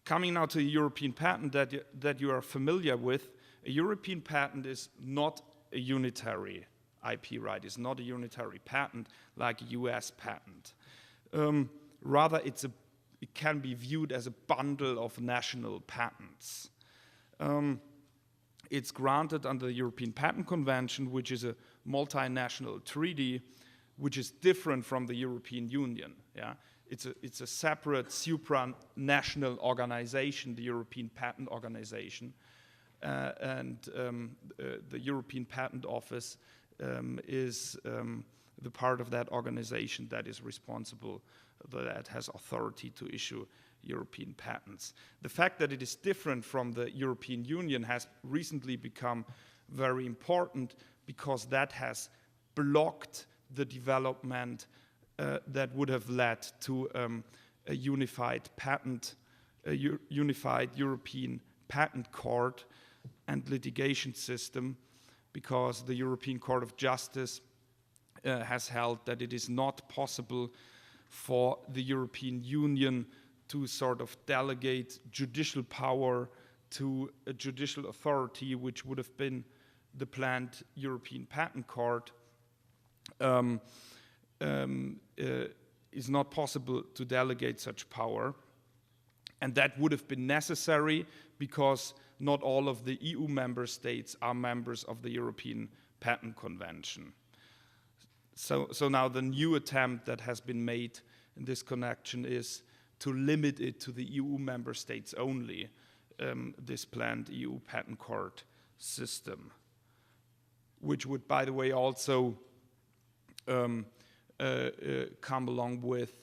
Coming now to a European patent that you are familiar with, a European patent is not a unitary IP right. It's not a unitary patent like a US patent. Rather, it can be viewed as a bundle of national patents. It's granted under the European Patent Convention, which is a multinational treaty, which is different from the European Union. Yeah? It's a separate supranational organization, the European Patent Organization, and the European Patent Office is the part of that organization that is responsible, that has authority to issue European patents. The fact that it is different from the European Union has recently become very important because that has blocked the development that would have led to a unified European patent court and litigation system, because the European Court of Justice has held that it is not possible for the European Union to sort of delegate judicial power to a judicial authority, which would have been the planned European Patent Court. Is not possible to delegate such power. And that would have been necessary because not all of the EU member states are members of the European Patent Convention. So now the new attempt that has been made in this connection is to limit it to the EU member states only, this planned EU patent court system, which would, by the way, also come along with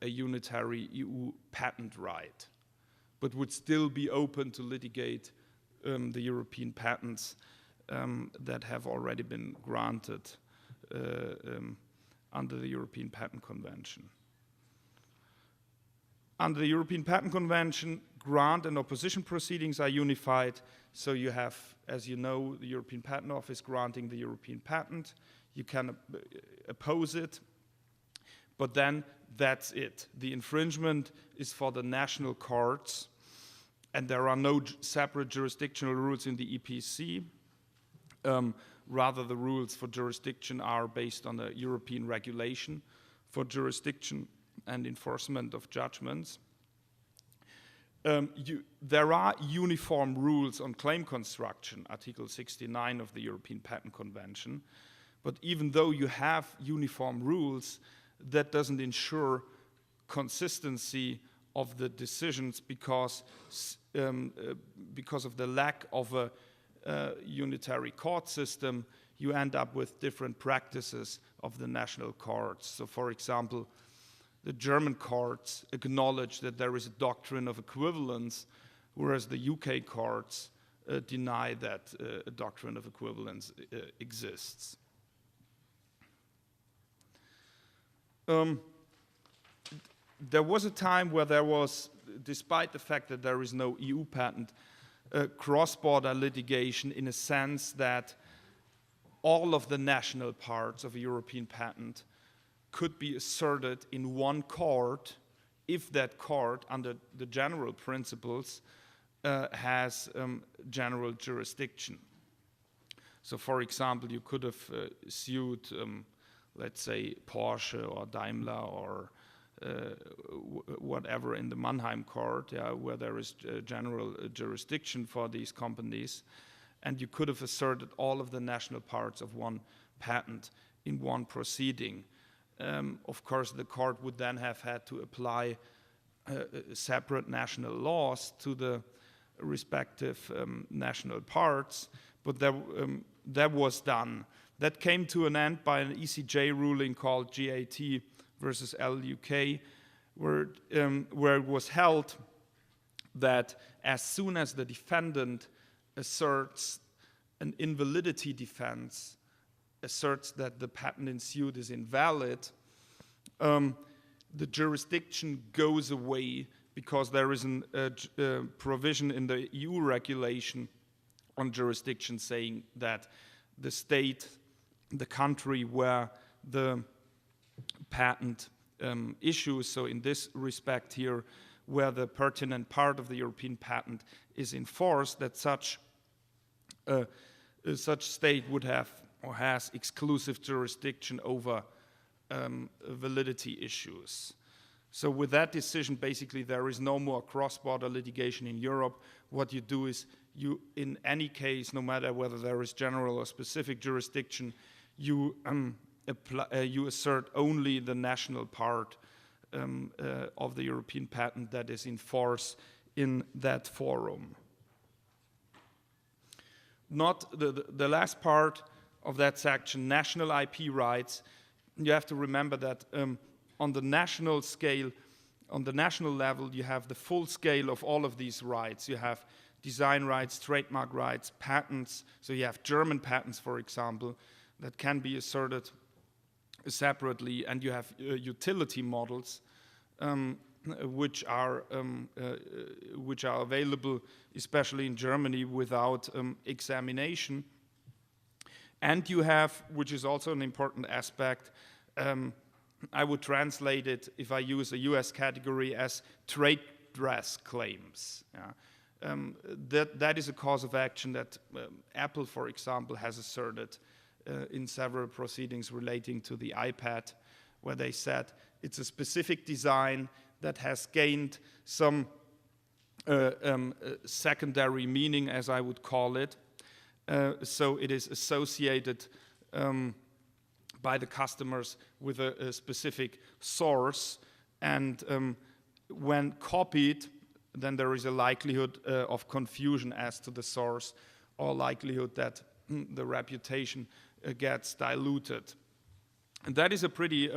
a unitary EU patent right, but would still be open to litigate the European patents that have already been granted under the European Patent Convention. Under the European Patent Convention, grant and opposition proceedings are unified. So you have, as you know, the European Patent Office granting the European patent. You can oppose it, but then that's it. The infringement is for the national courts, and there are no separate jurisdictional rules in the EPC. Rather, the rules for jurisdiction are based on a European regulation for jurisdiction and enforcement of judgments. There are uniform rules on claim construction, Article 69 of the European Patent Convention. But even though you have uniform rules, that doesn't ensure consistency of the decisions because of the lack of a unitary court system. You end up with different practices of the national courts. So, for example, the German courts acknowledge that there is a doctrine of equivalence, whereas the UK courts deny that a doctrine of equivalence exists. There was a time where there was, despite the fact that there is no EU patent, cross-border litigation in a sense that all of the national parts of a European patent could be asserted in one court if that court, under the general principles, has general jurisdiction. So, for example, you could have sued let's say Porsche or Daimler or whatever in the Mannheim court, where there is general jurisdiction for these companies, and you could have asserted all of the national parts of one patent in one proceeding. Of course, the court would then have had to apply separate national laws to the respective national parts, but that was done. That came to an end by an ECJ ruling called GAT versus LUK, where it was held that as soon as the defendant asserts an invalidity defense, asserts that the patent in suit is invalid, the jurisdiction goes away because there is a provision in the EU regulation on jurisdiction saying that the state, the country where the patent issues, so in this respect here, where the pertinent part of the European patent is enforced, that such state would have or has exclusive jurisdiction over validity issues. So with that decision, basically there is no more cross-border litigation in Europe. What you do is you, in any case, no matter whether there is general or specific jurisdiction, you assert only the national part of the European patent that is in force in that forum. Not the last part of that section, national IP rights. You have to remember that on the national scale, on the national level, you have the full scale of all of these rights. You have design rights, trademark rights, patents. So you have German patents, for example, that can be asserted separately, and you have utility models which are available, especially in Germany, without examination. And you have, which is also an important aspect, I would translate it, if I use a US category, as trade dress claims. Yeah. That is a cause of action that Apple, for example, has asserted in several proceedings relating to the iPad, where they said it's a specific design that has gained some secondary meaning, as I would call it. So it is associated by the customers with a specific source, and when copied, then there is a likelihood of confusion as to the source, or likelihood that the reputation gets diluted. And that is a pretty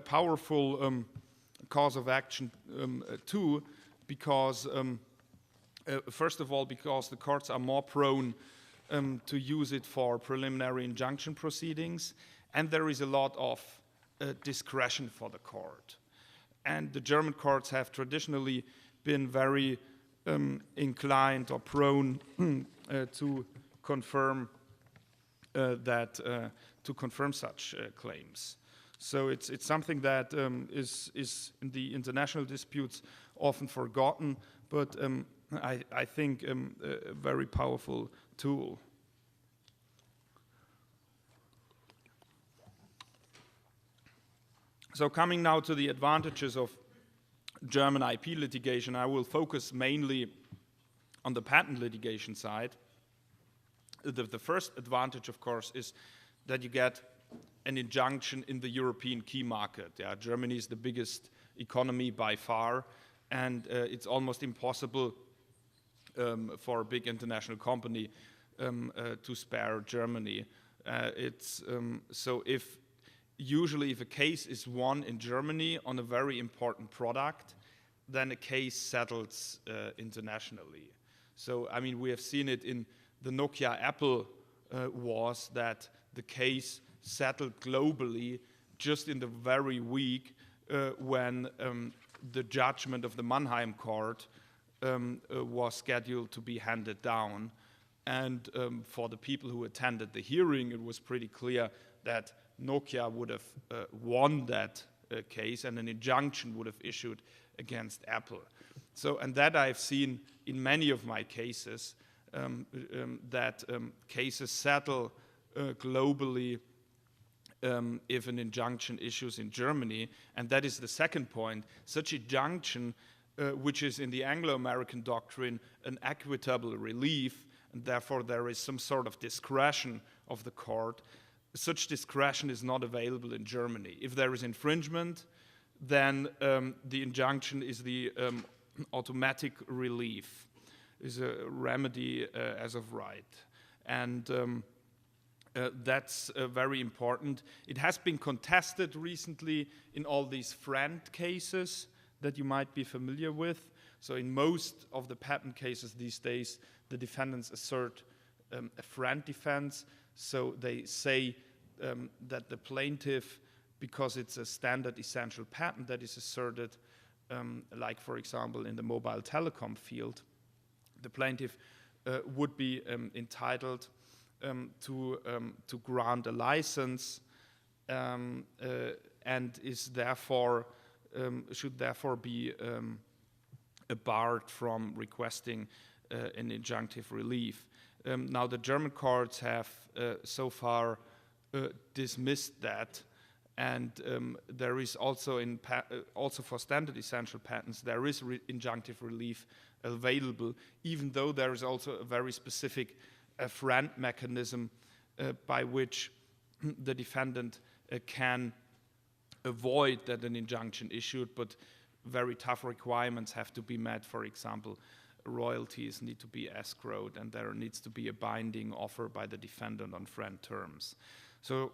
powerful cause of action too, because first of all, because the courts are more prone to use it for preliminary injunction proceedings, and there is a lot of discretion for the court. And the German courts have traditionally been very inclined or prone to confirm to confirm such claims. So it's something that is in the international disputes often forgotten, but I think a very powerful tool. So coming now to the advantages of German IP litigation, I will focus mainly on the patent litigation side. The first advantage, of course, is that you get an injunction in the European key market. Yeah, Germany is the biggest economy by far, and it's almost impossible for a big international company to spare Germany. So usually if a case is won in Germany on a very important product, then a case settles internationally. So, I mean, we have seen it in the Nokia-Apple wars, that the case settled globally just in the very week when the judgment of the Mannheim court was scheduled to be handed down. And for the people who attended the hearing, it was pretty clear that Nokia would have won that case, and an injunction would have issued against Apple. So, and that I've seen in many of my cases, that cases settle globally if an injunction issues in Germany. And that is the second point. Such injunction, which is in the Anglo-American doctrine an equitable relief, and therefore there is some sort of discretion of the court, such discretion is not available in Germany. If there is infringement, then the injunction is the automatic relief, is a remedy as of right. And that's very important. It has been contested recently in all these friend cases that you might be familiar with. So in most of the patent cases these days, the defendants assert a friend defense. So they say that the plaintiff, because it's a standard essential patent that is asserted, like for example in the mobile telecom field, the plaintiff would be entitled to grant a license and is therefore should therefore be barred from requesting an injunctive relief. Now the German courts have so far dismissed that, and there is also also for standard essential patents there is injunctive relief available, even though there is also a very specific friend mechanism by which the defendant can avoid that an injunction issued, but very tough requirements have to be met. For example, royalties need to be escrowed, and there needs to be a binding offer by the defendant on friend terms. So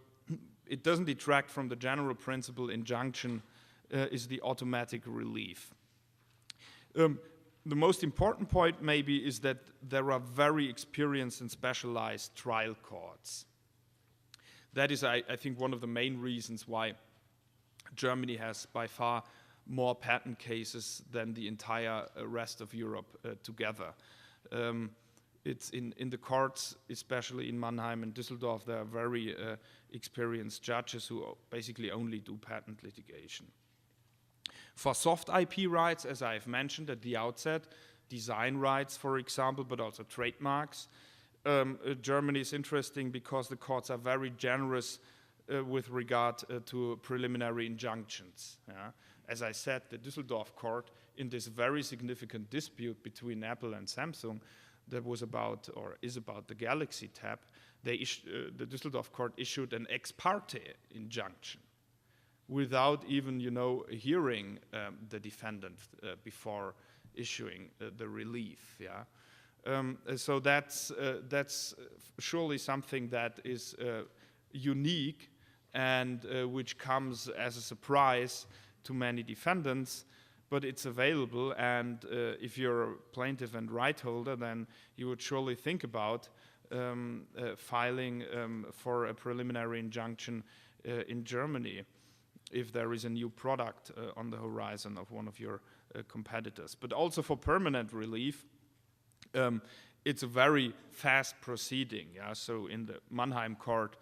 it doesn't detract from the general principle injunction is the automatic relief. The most important point maybe is that there are very experienced and specialized trial courts. That is, I think, one of the main reasons why Germany has by far more patent cases than the entire rest of Europe together. It's in the courts, especially in Mannheim and Düsseldorf, there are very experienced judges who basically only do patent litigation. For soft IP rights, as I've mentioned at the outset, design rights, for example, but also trademarks, Germany is interesting because the courts are very generous with regard to preliminary injunctions. Yeah? As I said, the Düsseldorf court, in this very significant dispute between Apple and Samsung that was about, or is about, the Galaxy Tab, the Düsseldorf court issued an ex parte injunction without even, hearing the defendant before issuing the relief. Yeah, so that's surely something that is unique and which comes as a surprise to many defendants, but it's available, and if you're a plaintiff and right holder, then you would surely think about filing for a preliminary injunction in Germany if there is a new product on the horizon of one of your competitors. But also for permanent relief, it's a very fast proceeding. Yeah? So in the Mannheim court,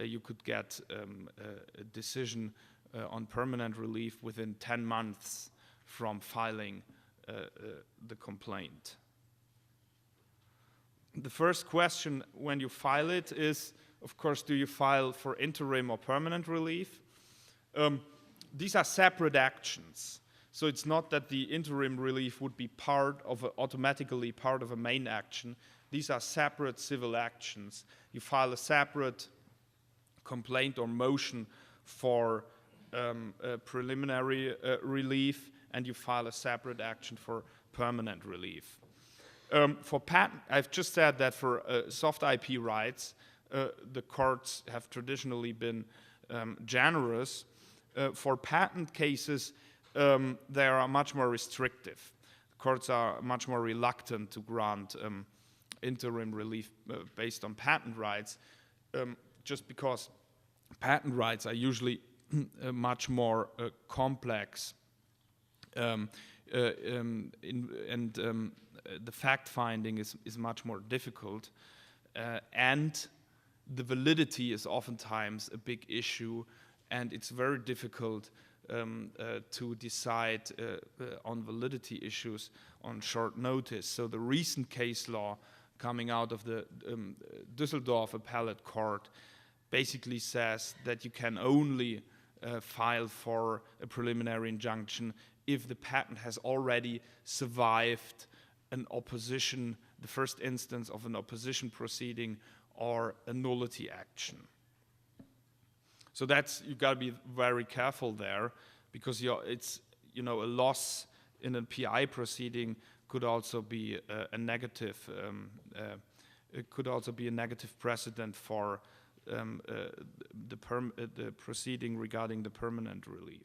you could get a decision on permanent relief within 10 months from filing the complaint. The first question when you file it is, of course, do you file for interim or permanent relief? These are separate actions. So it's not that the interim relief would be automatically part of a main action. These are separate civil actions. You file a separate complaint or motion for preliminary relief, and you file a separate action for permanent relief. For patent, I've just said that for soft IP rights, the courts have traditionally been generous. For patent cases, they are much more restrictive. Courts are much more reluctant to grant interim relief based on patent rights, just because patent rights are usually much more complex, and the fact-finding is much more difficult, and the validity is oftentimes a big issue, and it's very difficult to decide on validity issues on short notice. So the recent case law coming out of the Düsseldorf Appellate Court basically says that you can only file for a preliminary injunction if the patent has already survived an opposition, the first instance of an opposition proceeding or a nullity action. So you've got to be very careful there, because it's a loss in a PI proceeding could also be a negative. It could also be a negative precedent for the proceeding regarding the permanent relief.